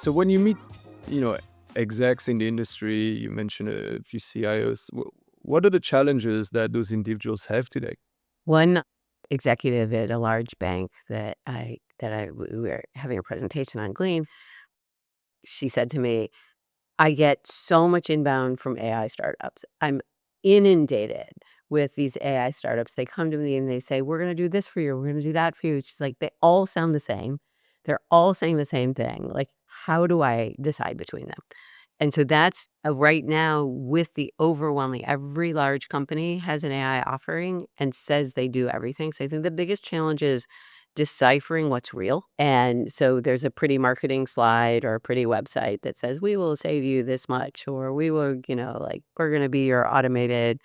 So when you meet, you know, execs in the industry, you mentioned a few CIOs. What are the challenges that those individuals have today? One executive at a large bank we were having a presentation on Glean, she said to me, "I get so much inbound from AI startups. I'm inundated with these AI startups. They come to me and they say, 'We're gonna do this for you. We're gonna do that for you.'" She's like, "They all sound the same. They're all saying the same thing. Like, how do I decide between them?" And so that's right now with the overwhelming every large company has an AI offering and says they do everything. So I think the biggest challenge is deciphering what's real. And so there's a pretty marketing slide or a pretty website that says, "We will save you this much," or "We will, like, we're going to be your automated,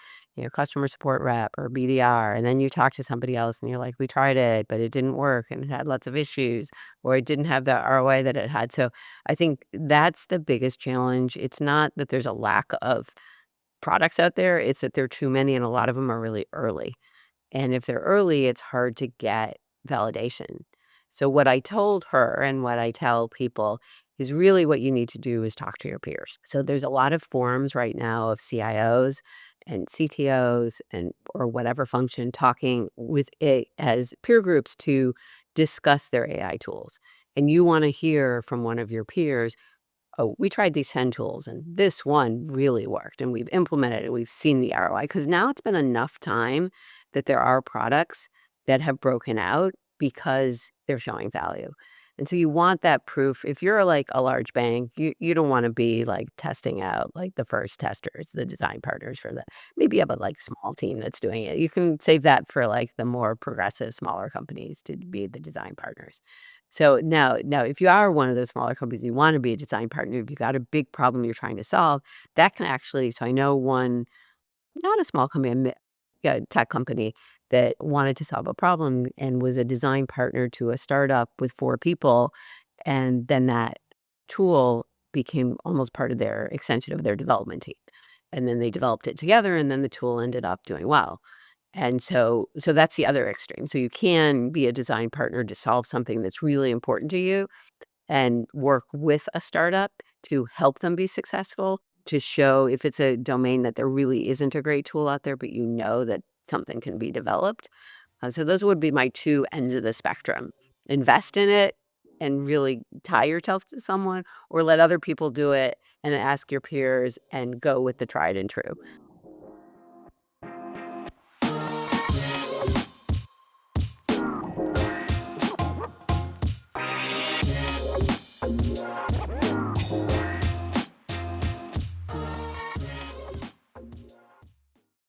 customer support rep or BDR." And then you talk to somebody else and you're like, "We tried it, but it didn't work and it had lots of issues, or it didn't have the ROI that it had." So I think that's the biggest challenge. It's not that there's a lack of products out there, it's that there are too many and a lot of them are really early. And if they're early, it's hard to get validation. So what I told her and what I tell people is really what you need to do is talk to your peers. So there's a lot of forums right now of CIOs and CTOs and or whatever function talking with it as peer groups to discuss their AI tools. And you want to hear from one of your peers, "Oh, we tried these 10 tools and this one really worked and we've implemented it. We've seen the ROI." Because now it's been enough time that there are products that have broken out because they're showing value. And so you want that proof. If you're like a large bank, you don't want to be like testing out like the first testers, the design partners for that. Maybe you have a like small team that's doing it. You can save that for like the more progressive, smaller companies to be the design partners. So now if you are one of those smaller companies, you wanna be a design partner, if you got a big problem you're trying to solve, that can actually so I know one not a small company, yeah, tech company that wanted to solve a problem and was a design partner to a startup with 4 people, and then that tool became almost part of their extension of their development team. And then they developed it together, and then the tool ended up doing well. And so that's the other extreme. So you can be a design partner to solve something that's really important to you and work with a startup to help them be successful, to show if it's a domain that there really isn't a great tool out there, but you know that something can be developed. So those would be my 2 ends of the spectrum. Invest in it and really tie yourself to someone, or let other people do it and ask your peers and go with the tried and true.